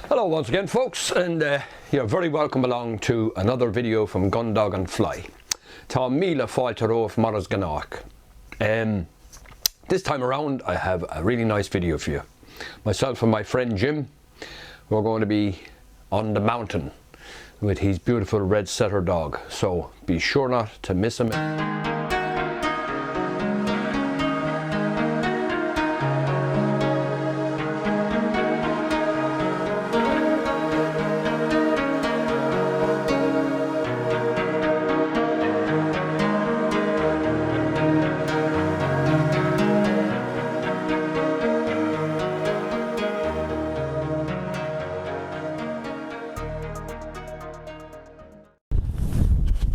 Hello once again, folks, and you're very welcome along to another video from Gundog and Fly. Tá míle fáilte roh maras Gundog. This time around I have a really nice video for you. Myself and my friend Jim, we're going to be on the mountain with his beautiful red setter dog, so be sure not to miss him.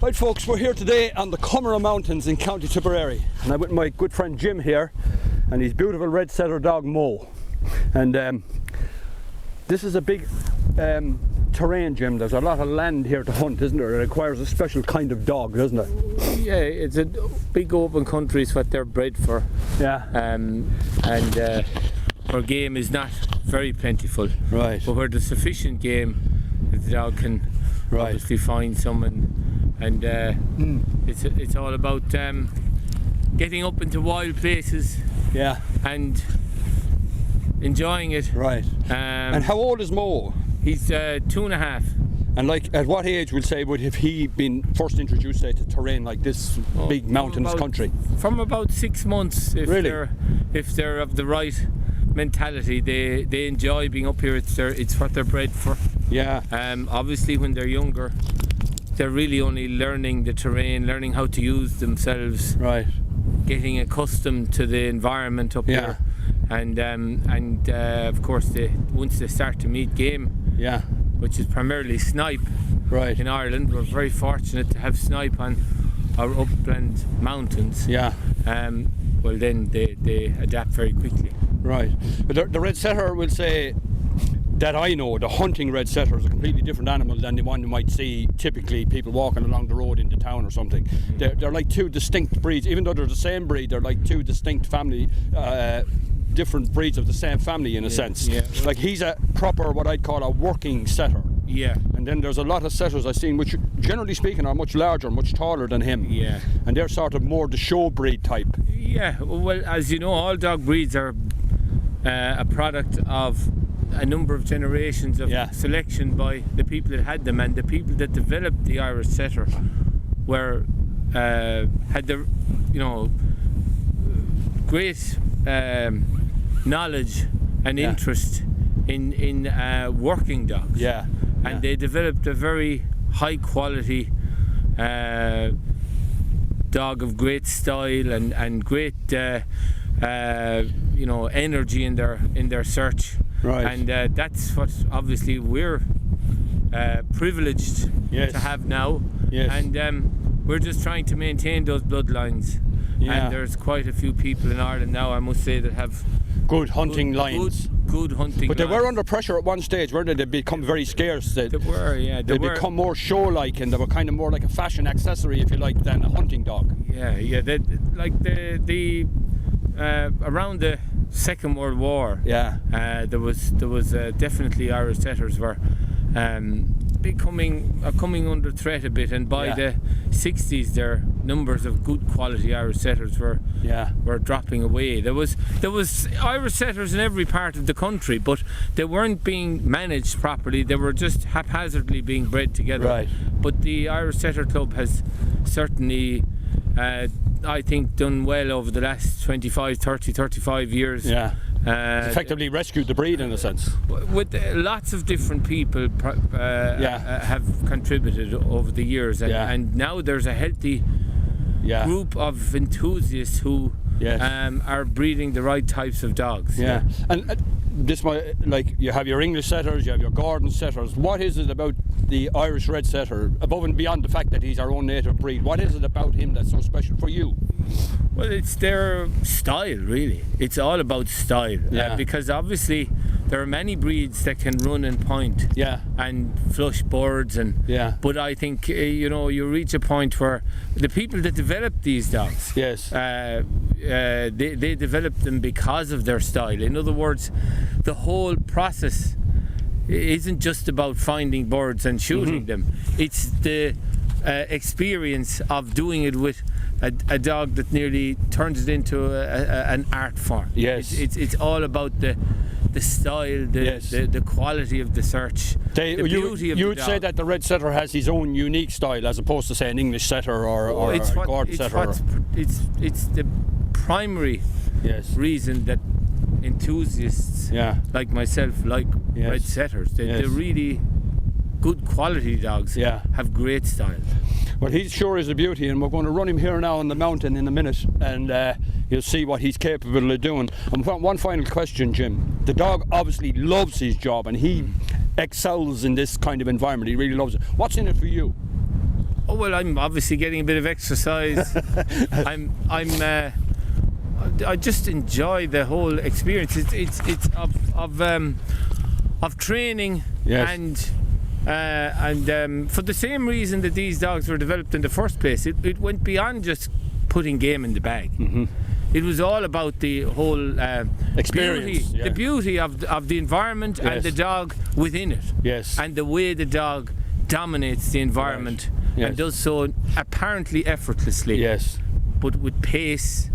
Right folks, we're here today on the Cumra Mountains in County Tipperary, and I'm with my good friend Jim here and his beautiful red setter dog Mo. And this is a big terrain, Jim. There's a lot of land here to hunt, isn't there? It requires a special kind of dog, doesn't it? Yeah, it's a big open country is what they're bred for. Yeah. And our game is not very plentiful. Right. But where there's sufficient game, the dog can obviously find someone. And it's all about getting up into wild places, yeah, and enjoying it. Right. And how old is Mo? He's 2.5. And like, at what age would have he been first introduced to terrain like this, big mountainous country? From about 6 months. If they're of the right mentality, they enjoy being up here. It's what they're bred for. Yeah. Obviously, when they're younger, they're really only learning the terrain, learning how to use themselves, right? Getting accustomed to the environment up here, and of course, once they start to meet game, which is primarily snipe, right? In Ireland, we're very fortunate to have snipe on our upland mountains. Yeah. Well, then they adapt very quickly. Right. But the red setter will say, that I know, the hunting red setter is a completely different animal than the one you might see typically people walking along the road into town or something. They're like two distinct breeds. Even though they're the same breed, they're like two distinct family, different breeds of the same family in a sense. Yeah. Like he's a proper, what I'd call a working setter. Yeah. And then there's a lot of setters I've seen which, generally speaking, are much larger, much taller than him. Yeah. And they're sort of more the show breed type. Yeah. Well, as you know, all dog breeds are a product of a number of generations of selection by the people that had them, and the people that developed the Irish setter had the great knowledge and interest in working dogs. Yeah. And they developed a very high quality dog of great style and great energy in their search. Right. And that's what obviously we're privileged to have now. Yes. And we're just trying to maintain those bloodlines. Yeah. And there's quite a few people in Ireland now, I must say, that have good hunting lines. Good hunting But they were under pressure at one stage, weren't they? They become very scarce. They were, yeah. They become more show-like, and they were kind of more like a fashion accessory, if you like, than a hunting dog. Yeah. Around the Second World War, there was definitely Irish setters were coming under threat a bit, and by the 60s, their numbers of good quality Irish setters were dropping away. There was Irish setters in every part of the country, but they weren't being managed properly. They were just haphazardly being bred together. Right. But the Irish Setter Club has certainly, I think, done well over the last 25, 30, 35 years. Yeah. Effectively rescued the breed in a sense. With lots of different people have contributed over the years, and now there's a healthy group of enthusiasts who are breeding the right types of dogs. Yeah. And this might, like, you have your English setters, you have your Gordon setters. What is it about the Irish red setter, above and beyond the fact that he's our own native breed? What is it about him that's so special for you? Well, it's their style, really. It's all about style. Because obviously there are many breeds that can run and point and flush birds, but I think you reach a point where the people that develop these dogs, they develop them because of their style. In other words, the whole process isn't just about finding birds and shooting them. It's the experience of doing it with a dog that nearly turns it into an art form. Yes. It's all about the style, the quality of the search, the beauty of the dog. You would say that the red setter has his own unique style, as opposed to, say, an English setter or a guard setter. It's the primary reason that enthusiasts like myself like red setters. They're really good quality dogs, have great style. Well, he sure is a beauty, and we're going to run him here now on the mountain in a minute, and you'll see what he's capable of doing. And one final question, Jim. The dog obviously loves his job, and he excels in this kind of environment. He really loves it. What's in it for you? Oh, well, I'm obviously getting a bit of exercise. I just enjoy the whole experience. It's of training and for the same reason that these dogs were developed in the first place. It went beyond just putting game in the bag. It was all about the whole experience, beauty, the beauty of the environment and the dog within it, and the way the dog dominates the environment and does so apparently effortlessly, but with pace.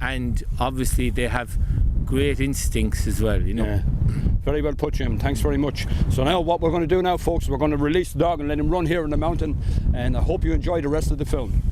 And obviously they have great instincts as well, you know. Very well put, Jim. Thanks very much. So now what we're going to do now, folks, we're going to release the dog and let him run here in the mountain, and I hope you enjoy the rest of the film.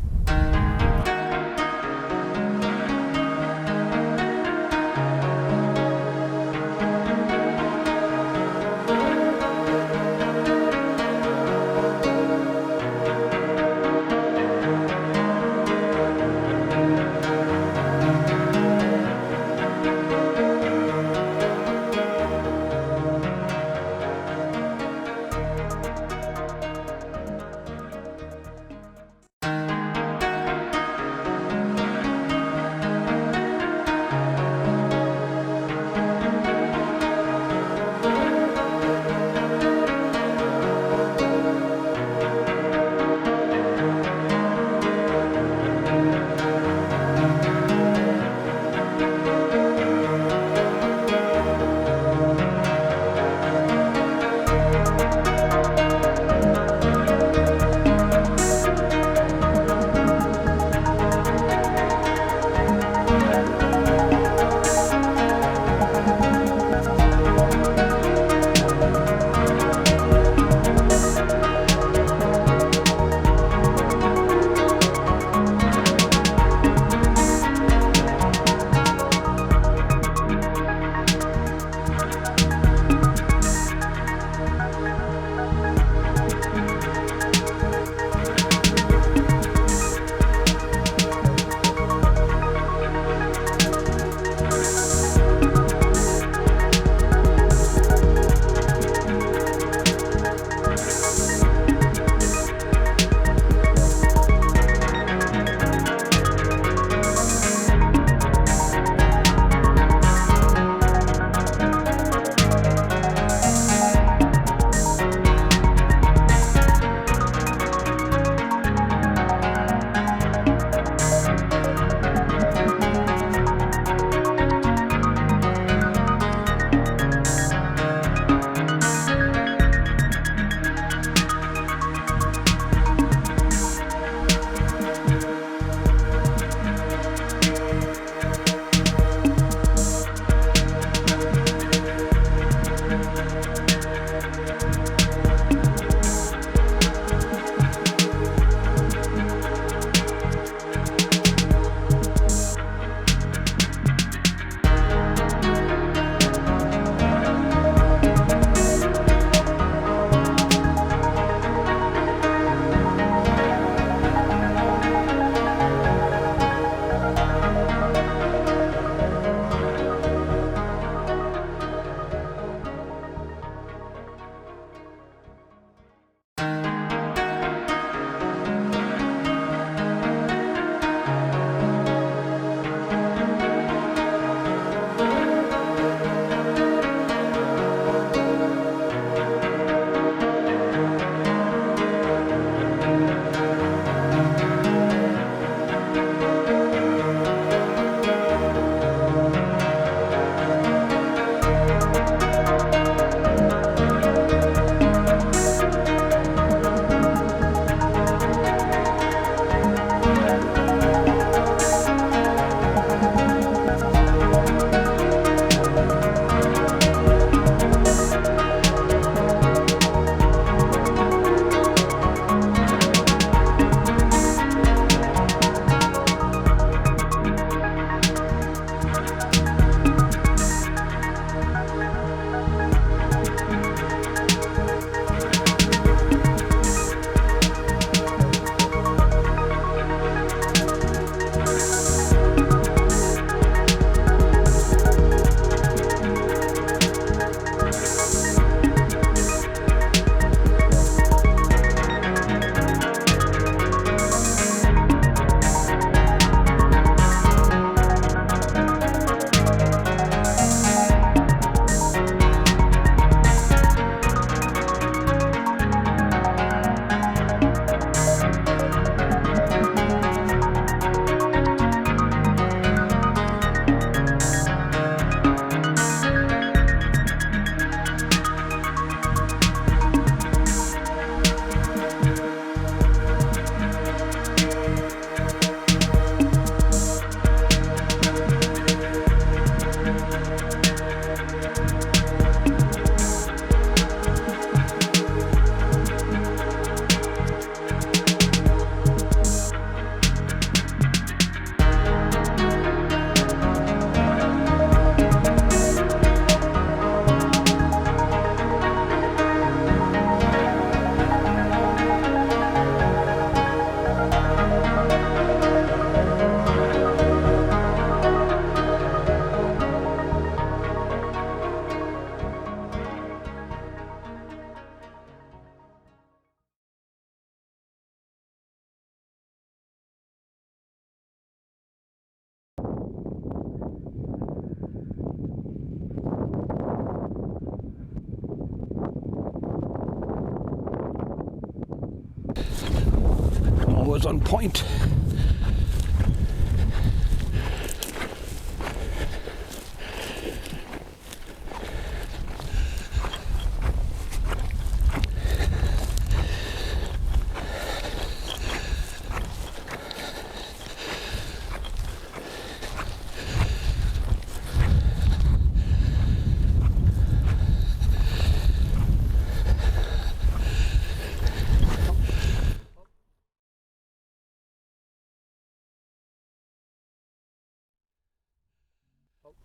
was on point.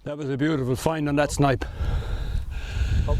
That was a beautiful find on that snipe. Up.